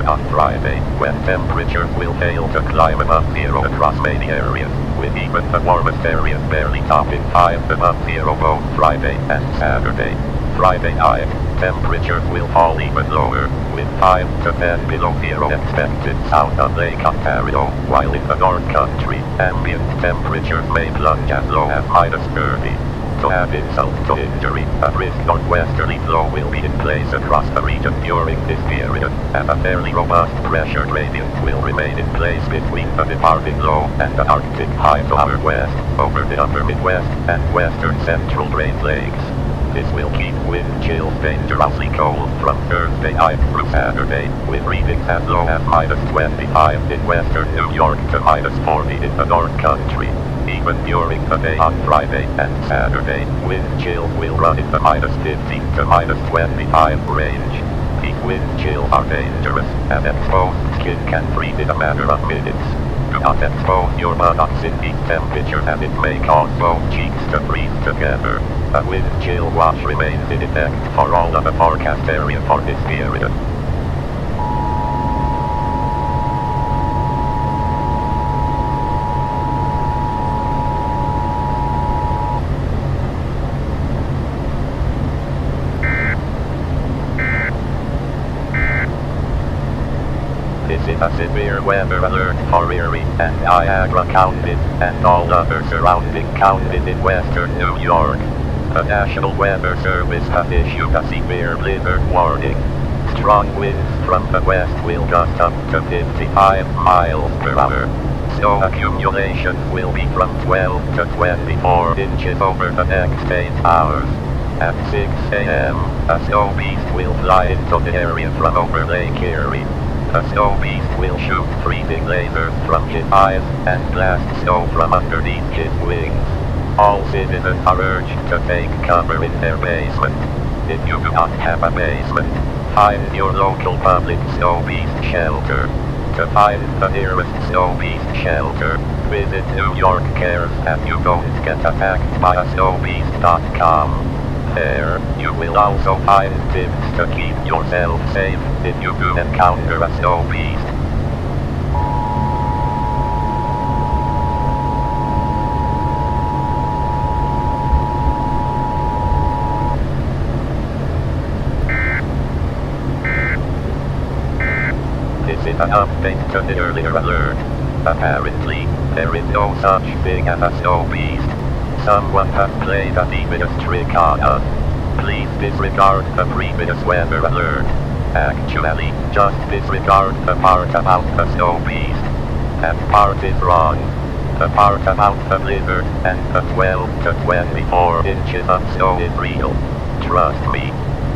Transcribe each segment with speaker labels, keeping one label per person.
Speaker 1: on Friday, when temperatures will fail to climb above zero across many areas, with even the warmest areas barely topping 5 above zero both Friday and Saturday. Friday night, temperatures will fall even lower, with 5 to 10 below zero expected south of Lake Ontario, while in the North Country, ambient temperatures may plunge as low as -30. To add insult to injury, a brisk northwesterly flow will be in place across the region during this period, and a fairly robust pressure gradient will remain in place between the departing low and the Arctic high to our west, over the upper Midwest and western central Great Lakes. This will keep wind chills dangerously cold from Thursday night through Saturday, with readings as low as -25 in western New York to -40 in the North Country. Even during the day on Friday and Saturday, wind chills will run in the -15 to -25 range. Peak wind chills are dangerous, and exposed skin can freeze in a matter of minutes. Do not expose your buttocks in heat temperatures, as it may cause both cheeks to freeze together. A wind chill watch remains in effect for all of the forecast area for this period. This is a severe weather alert for Erie and Niagara counties and all other surrounding counties in western New York. The National Weather Service has issued a severe blizzard warning. Strong winds from the west will gust up to 55 miles per hour. Snow accumulation will be from 12 to 24 inches over the next 8 hours. At 6 a.m., a snow beast will fly into the area from over Lake Erie. The snow beast will shoot freezing lasers from his eyes and blast snow from underneath his wings. All citizens are urged to take cover in their basement. If you do not have a basement, find your local public snow beast shelter. To find the nearest snow beast shelter, visit New York Cares and you don't get attacked by a snowbeast.com. There, you will also find tips to keep yourself safe if you do encounter a snow beast. This is an update to the earlier alert. Apparently, there is no such thing as a snow beast. Someone has played a devious trick on us. Please disregard the previous weather alert. Actually, just disregard the part about the snow beast. That part is wrong. The part about the blizzard and the 12 to 24 inches of snow is real. Trust me.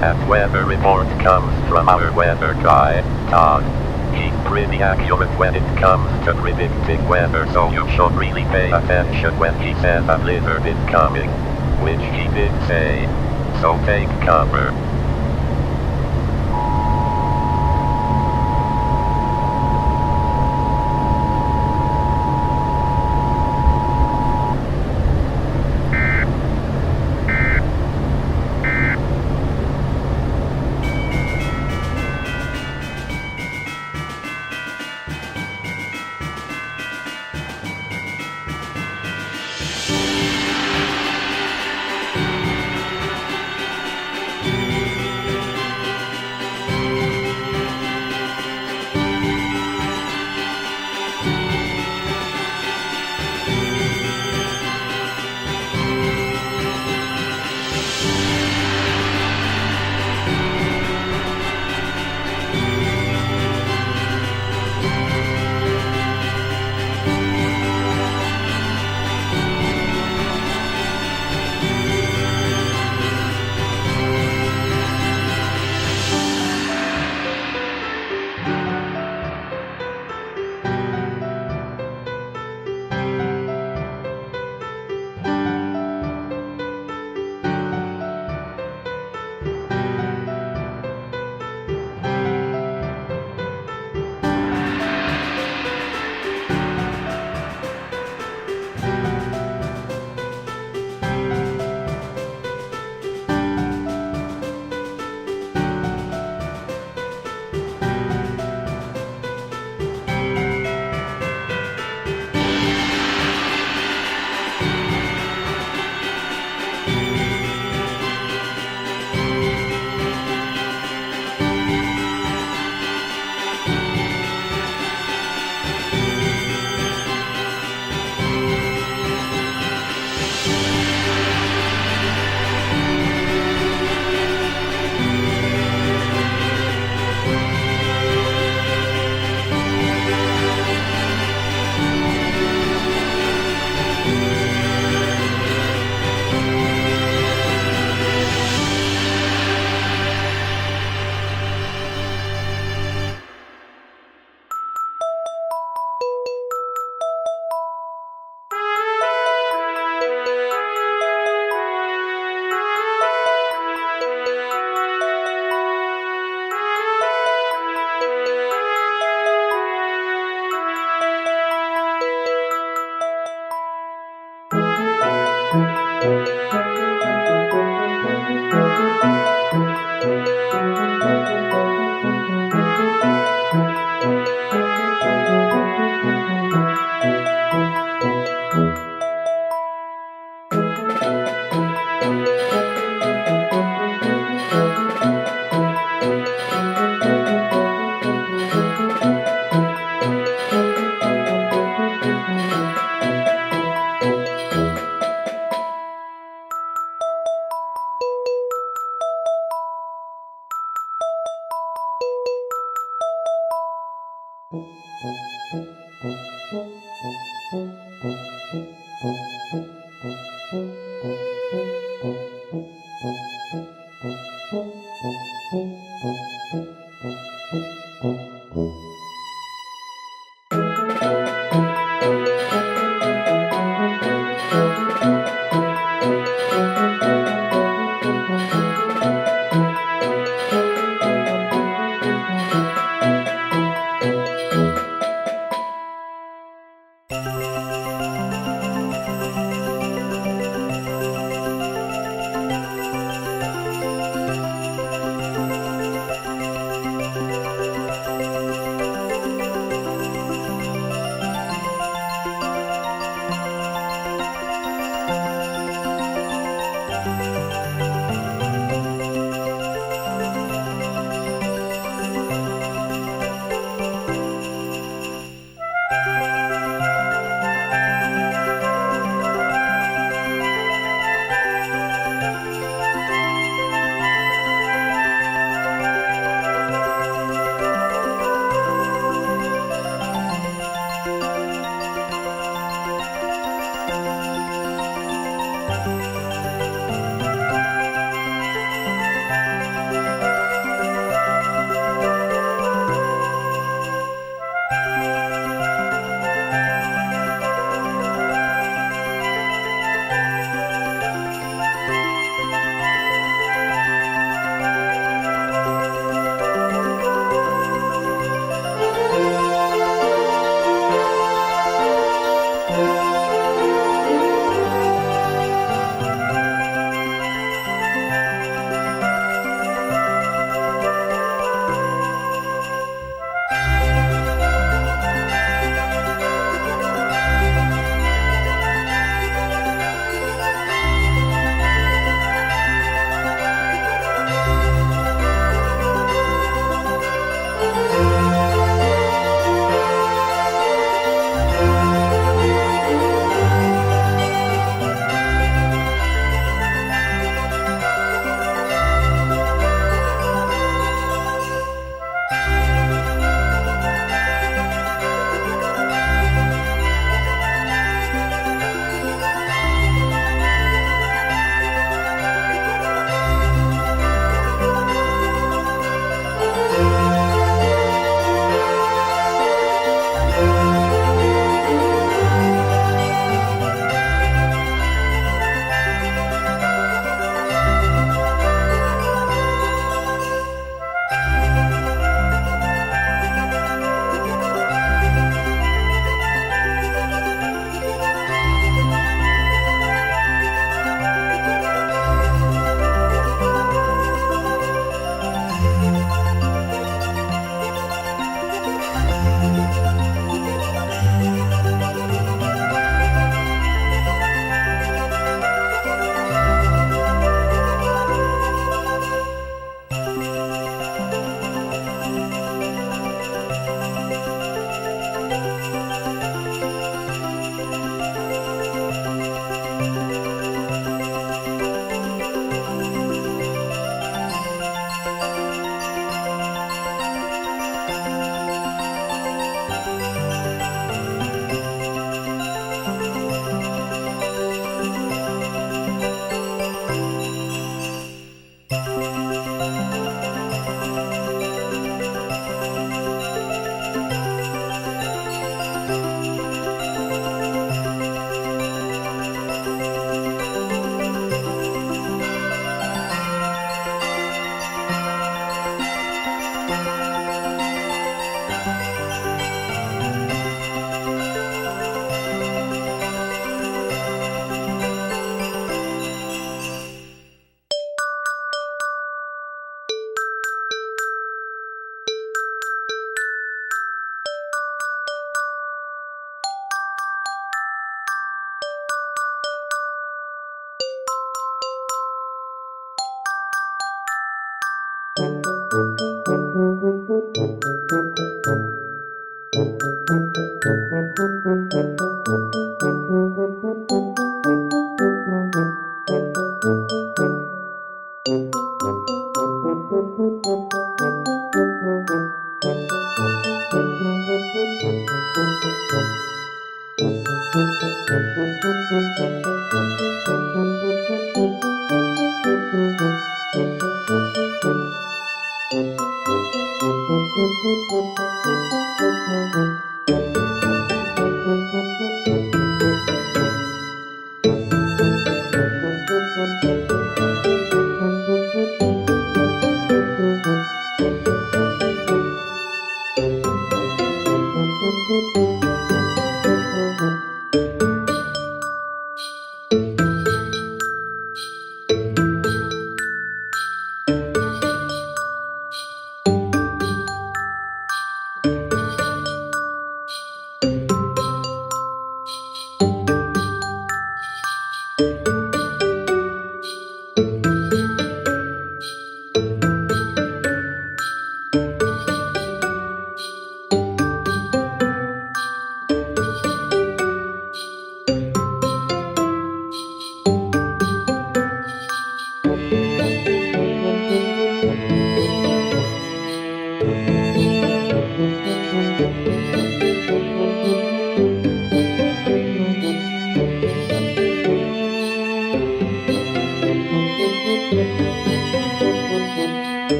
Speaker 1: That weather report comes from our weather guy, Todd. He's pretty accurate when it comes to predicting weather, so you should really pay attention when he says a blizzard is coming. Which he did say. So take cover.